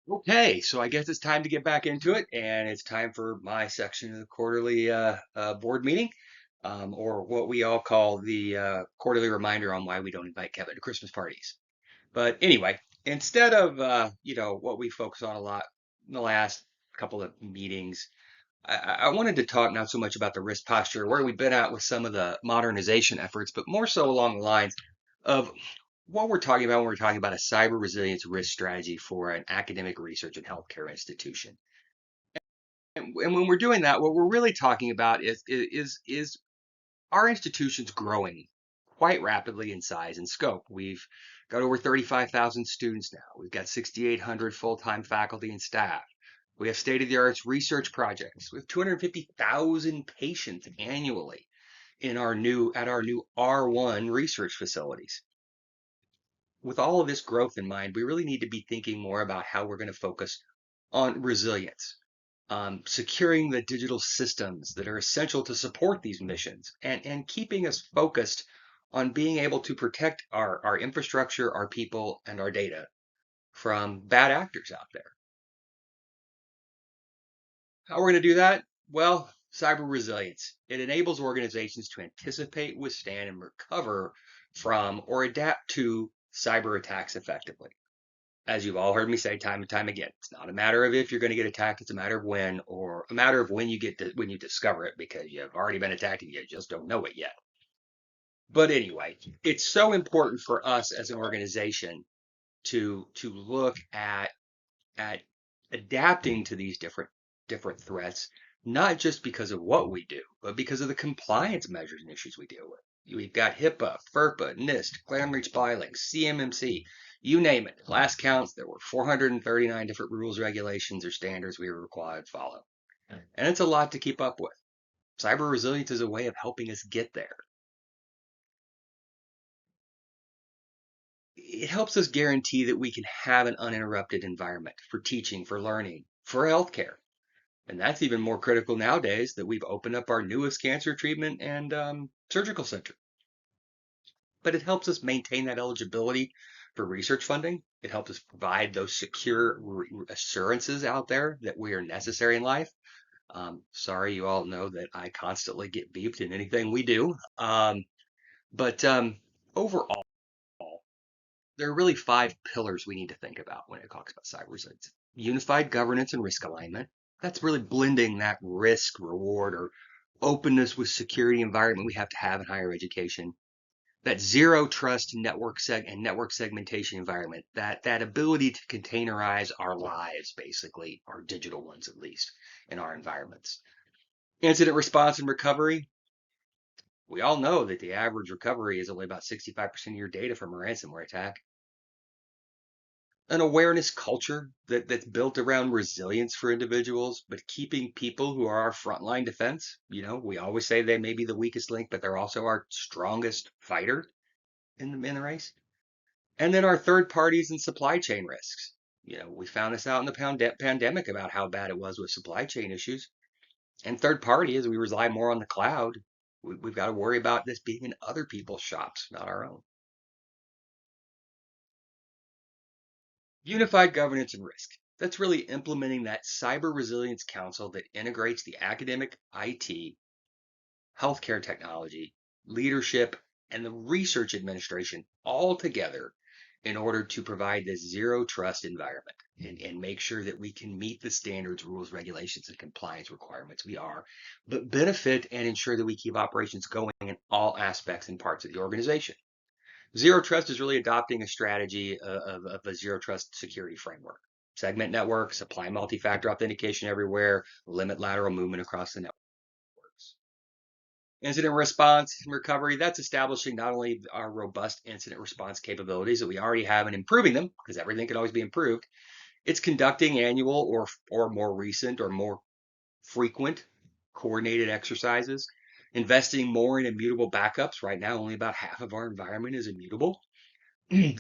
Okay, so I guess it's time to get back into it, and it's time for my section of the quarterly board meeting, or what we all call the quarterly reminder on why we don't invite Kevin to Christmas parties. But anyway, instead of what we focus on a lot in the last couple of meetings, I wanted to talk not so much about the risk posture, where we've been at with some of the modernization efforts, but more so along the lines of what we're talking about when we're talking about a cyber resilience risk strategy for an academic research and healthcare institution. And when we're doing that, what we're really talking about is our institution's growing quite rapidly in size and scope. We've got over 35,000 students now. We've got 6,800 full-time faculty and staff. We have state-of-the-art research projects. We have 250,000 patients annually at our new R1 research facilities. With all of this growth in mind, we really need to be thinking more about how we're going to focus on resilience, securing the digital systems that are essential to support these missions, and keeping us focused on being able to protect our infrastructure, our people, and our data from bad actors out there. How we're going to do that? Well, cyber resilience. It enables organizations to anticipate, withstand, and recover from or adapt to cyber attacks effectively. As you've all heard me say time and time again, it's not a matter of if you're going to get attacked, it's a matter of when, or a matter of when when you discover it, because you've already been attacked and you just don't know it yet. But anyway, it's so important for us as an organization to look at adapting to these different threats, not just because of what we do, but because of the compliance measures and issues we deal with. We've got HIPAA, FERPA, NIST, clear and reach filings, CMMC, you name it. Last counts, there were 439 different rules, regulations, or standards we were required to follow. And it's a lot to keep up with. Cyber resilience is a way of helping us get there. It helps us guarantee that we can have an uninterrupted environment for teaching, for learning, for healthcare. And that's even more critical nowadays that we've opened up our newest cancer treatment and surgical center. But it helps us maintain that eligibility for research funding. It helps us provide those secure assurances out there that we are necessary in life. Sorry, you all know that I constantly get beeped in anything we do. But overall, there are really five pillars we need to think about when it talks about cyber resilience. Unified governance and risk alignment. That's really blending that risk, reward, or openness with security environment we have to have in higher education. That zero trust network segmentation environment. That ability to containerize our lives, basically, our digital ones at least, in our environments. Incident response and recovery. We all know that the average recovery is only about 65% of your data from a ransomware attack. An awareness culture that's built around resilience for individuals, but keeping people who are our frontline defense. We always say they may be the weakest link, but they're also our strongest fighter in the race. And then our third parties and supply chain risks. We found this out in the pandemic about how bad it was with supply chain issues. And third party, as we rely more on the cloud, we've got to worry about this being in other people's shops, not our own. Unified governance and risk. That's really implementing that cyber resilience council that integrates the academic, IT, healthcare technology, leadership, and the research administration all together in order to provide this zero trust environment and make sure that we can meet the standards, rules, regulations, and compliance requirements we are, but benefit and ensure that we keep operations going in all aspects and parts of the organization. Zero trust is really adopting a strategy of a zero trust security framework. Segment networks, apply multi-factor authentication everywhere, limit lateral movement across the networks. Incident response and recovery, that's establishing not only our robust incident response capabilities that we already have and improving them, because everything can always be improved. It's conducting annual or more recent or more frequent coordinated exercises, investing more in immutable backups. Right now, only about half of our environment is immutable,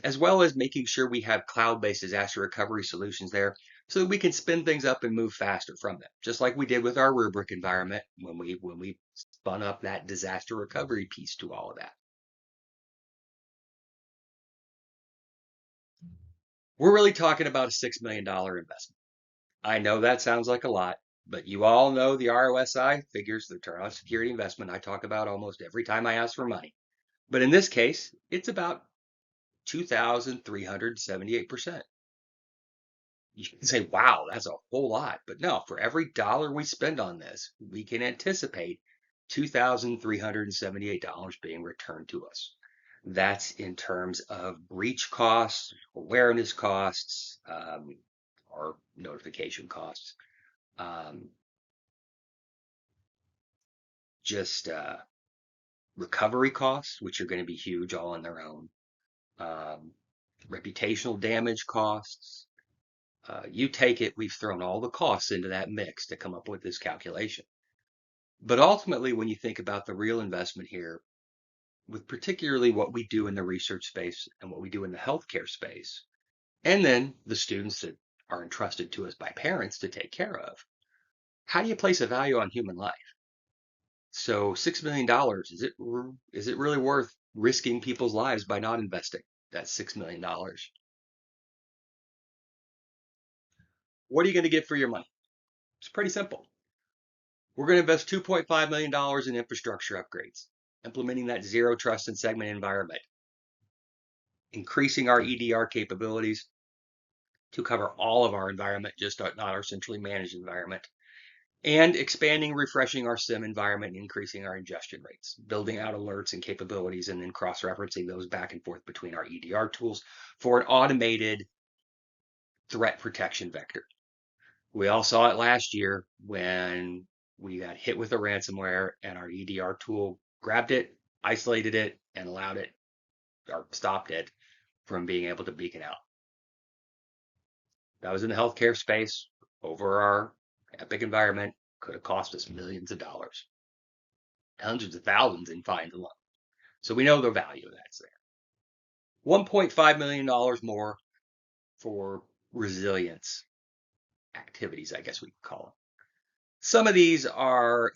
as well as making sure we have cloud-based disaster recovery solutions there so that we can spin things up and move faster from them, just like we did with our rubric environment when we spun up that disaster recovery piece to all of that. We're really talking about a $6 million investment. I know that sounds like a lot, but you all know the ROSI figures, the return on security investment, I talk about almost every time I ask for money. But in this case, it's about 2,378%. You can say, wow, that's a whole lot. But no, for every dollar we spend on this, we can anticipate $2,378 being returned to us. That's in terms of breach costs, awareness costs, or notification costs, um, just recovery costs, which are going to be huge all on their own, um, reputational damage costs. You take it, we've thrown all the costs into that mix to come up with this calculation. But ultimately, when you think about the real investment here, with particularly what we do in the research space and what we do in the healthcare space, and then the students that are entrusted to us by parents to take care of, how do you place a value on human life? So $6 million, is it really worth risking people's lives by not investing that $6 million? What are you going to get for your money? It's pretty simple. We're going to invest $2.5 million in infrastructure upgrades, implementing that zero trust and segment environment, increasing our EDR capabilities to cover all of our environment, just not our centrally managed environment, and expanding, refreshing our SIM environment, and increasing our ingestion rates, building out alerts and capabilities, and then cross-referencing those back and forth between our EDR tools for an automated threat protection vector. We all saw it last year when we got hit with a ransomware and our EDR tool grabbed it, isolated it, and allowed it or stopped it from being able to beacon out. That was in the healthcare space over our epic environment, could have cost us millions of dollars, hundreds of thousands in fines alone. So we know the value of that's there. $1.5 million more for resilience activities, I guess we could call them. Some of these are,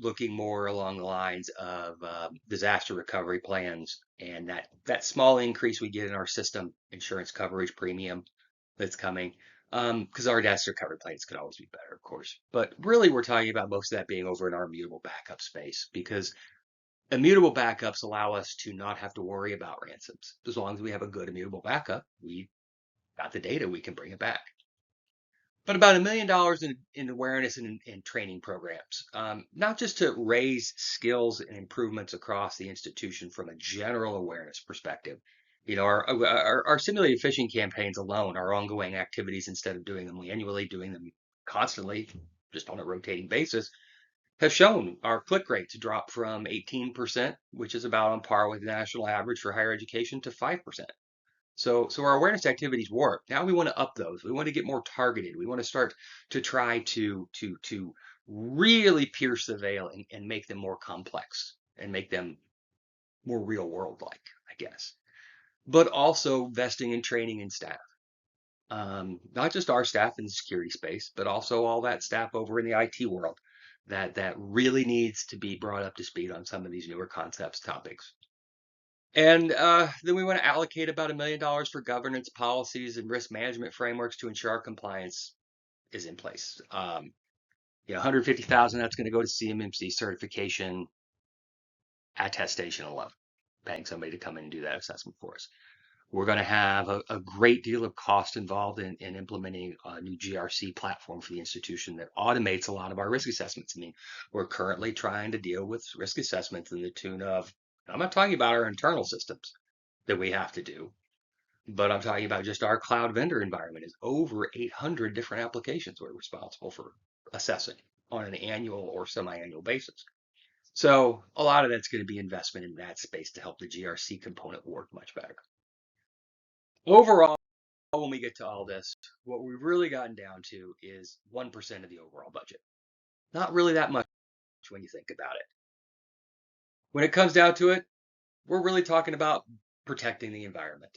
looking more along the lines of disaster recovery plans and that small increase we get in our system insurance coverage premium that's coming. Because our disaster recovery plans could always be better, of course. But really, we're talking about most of that being over in our immutable backup space because immutable backups allow us to not have to worry about ransoms. As long as we have a good immutable backup, we got the data, we can bring it back. But about $1 million in awareness and training programs, not just to raise skills and improvements across the institution from a general awareness perspective. Our simulated phishing campaigns alone, our ongoing activities, instead of doing them manually, doing them constantly, just on a rotating basis, have shown our click rate to drop from 18%, which is about on par with the national average for higher education, to 5%. So our awareness activities work. Now we want to up those. We want to get more targeted. We want to start to try to really pierce the veil and make them more complex and make them more real world like, I guess. But also investing in training and staff. Not just our staff in the security space, but also all that staff over in the IT world that really needs to be brought up to speed on some of these newer concepts, topics. And then we want to allocate about $1 million for governance policies and risk management frameworks to ensure our compliance is in place. 150,000 that's going to go to CMMC certification attestation alone, paying somebody to come in and do that assessment for us. We're going to have a great deal of cost involved in implementing a new GRC platform for the institution that automates a lot of our risk assessments. I mean, we're currently trying to deal with risk assessments in the tune of, I'm not talking about our internal systems that we have to do, but I'm talking about just our cloud vendor environment is over 800 different applications we're responsible for assessing on an annual or semi-annual basis. So a lot of that's going to be investment in that space to help the GRC component work much better. Overall, when we get to all this, what we've really gotten down to is 1% of the overall budget. Not really that much when you think about it. When it comes down to it, we're really talking about protecting the environment.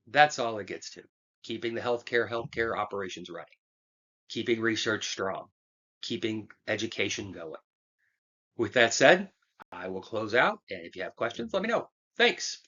That's all it gets to. Keeping the healthcare operations running, keeping research strong, keeping education going. With that said, I will close out, and if you have questions, let me know. Thanks.